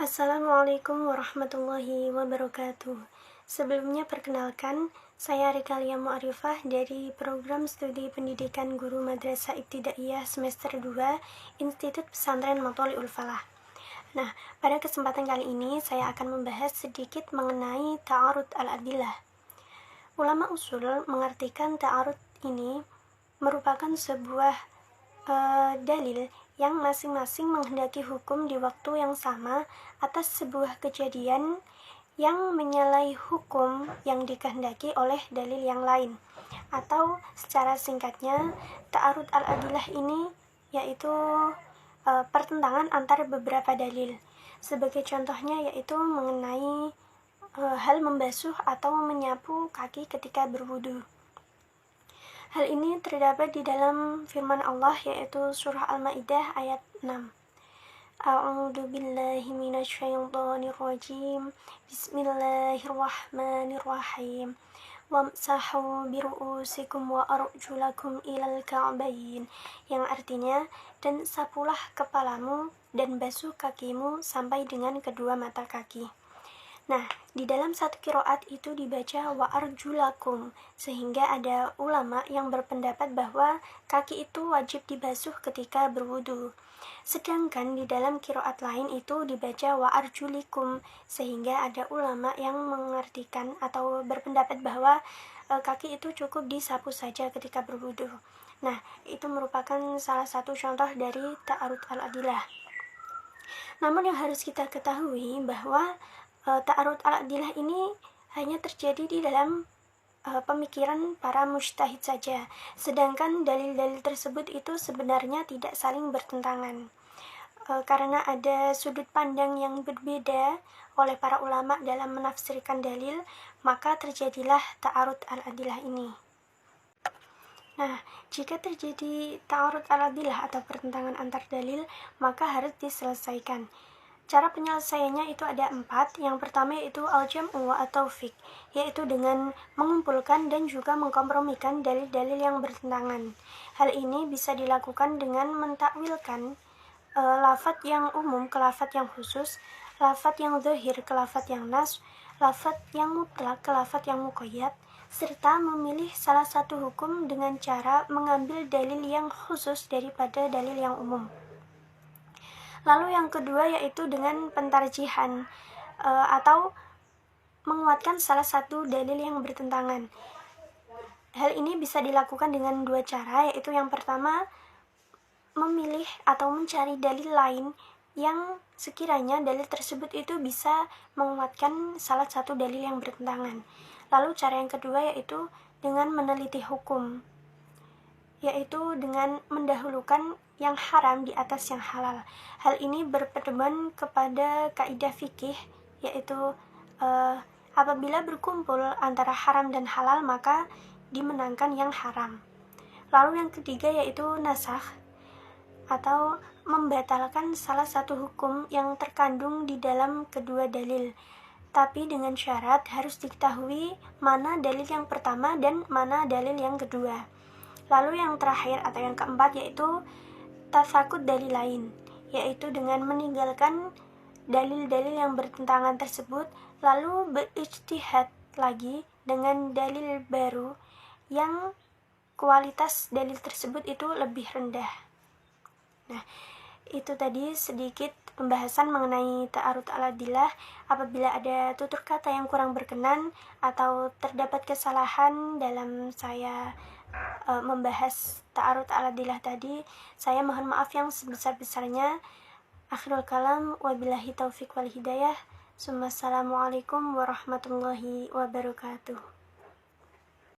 Assalamualaikum warahmatullahi wabarakatuh. Sebelumnya perkenalkan, saya Rikalia Mu'arifah dari program studi pendidikan guru Madrasah Ibtidaiyah semester 2 Institut Pesantren Matholiul Falah. Nah, pada kesempatan kali ini saya akan membahas sedikit mengenai ta'arud al-adillah. Ulama usul mengartikan ta'arud ini merupakan sebuah dalil yang masing-masing menghendaki hukum di waktu yang sama atas sebuah kejadian yang menyalahi hukum yang dikehendaki oleh dalil yang lain. Atau secara singkatnya, ta'arud al-adillah ini yaitu pertentangan antara beberapa dalil. Sebagai contohnya yaitu mengenai hal membasuh atau menyapu kaki ketika berwudu. Hal ini terdapat di dalam firman Allah yaitu surah Al-Maidah ayat 6. A'udzu billahi minasyaitonir rajim. Bismillahirrahmanirrahim. Wamsahu biru'usikum wa arjulakum ilal ka'bayn, yang artinya, dan sapulah kepalamu dan basuh kakimu sampai dengan kedua mata kaki. Nah, di dalam satu qiraat itu dibaca wa arjulakum, sehingga ada ulama yang berpendapat bahwa kaki itu wajib dibasuh ketika berwudu. Sedangkan di dalam qiraat lain itu dibaca wa arjulikum, sehingga ada ulama yang mengartikan atau berpendapat bahwa kaki itu cukup disapu saja ketika berwudu. Nah, itu merupakan salah satu contoh dari ta'arud al-adillah. Namun yang harus kita ketahui bahwa ta'arud al-adillah ini hanya terjadi di dalam pemikiran para mujtahid saja, sedangkan dalil-dalil tersebut itu sebenarnya tidak saling bertentangan. Karena ada sudut pandang yang berbeda oleh para ulama dalam menafsirkan dalil, maka terjadilah ta'arud al-adillah ini. Nah, jika terjadi ta'arud al-adillah atau pertentangan antar dalil, maka harus diselesaikan. Cara penyelesaiannya itu ada 4. Yang pertama yaitu al-jam'u wa at-taufiq, yaitu dengan mengumpulkan dan juga mengkompromikan dalil-dalil yang bertentangan. Hal ini bisa dilakukan dengan mentakwilkan lafadz yang umum ke lafadz yang khusus, lafadz yang zahir ke lafadz yang nas, lafadz yang mutlak ke lafadz yang muqayyad, serta memilih salah satu hukum dengan cara mengambil dalil yang khusus daripada dalil yang umum. Lalu yang kedua yaitu dengan pentarjihan atau menguatkan salah satu dalil yang bertentangan. Hal ini bisa dilakukan dengan 2 cara, yaitu yang pertama memilih atau mencari dalil lain yang sekiranya dalil tersebut itu bisa menguatkan salah satu dalil yang bertentangan. Lalu cara yang kedua yaitu dengan meneliti hukum, yaitu dengan mendahulukan yang haram di atas yang halal. Hal ini berpedoman kepada kaidah fikih, yaitu apabila berkumpul antara haram dan halal maka dimenangkan yang haram. Lalu yang ketiga yaitu nasakh, atau membatalkan salah satu hukum yang terkandung di dalam kedua dalil, tapi dengan syarat harus diketahui mana dalil yang pertama dan mana dalil yang kedua. Lalu yang terakhir atau yang keempat yaitu tafakut dalil lain, yaitu dengan meninggalkan dalil-dalil yang bertentangan tersebut lalu berijtihad lagi dengan dalil baru yang kualitas dalil tersebut itu lebih rendah. Nah, itu tadi sedikit pembahasan mengenai ta'arud al-adillah. Apabila ada tutur kata yang kurang berkenan atau terdapat kesalahan dalam saya membahas ta'arud al-adillah tadi, saya mohon maaf yang sebesar-besarnya. Akhirul kalam, wabillahi taufiq wal hidayah. Assalamualaikum warahmatullahi wabarakatuh.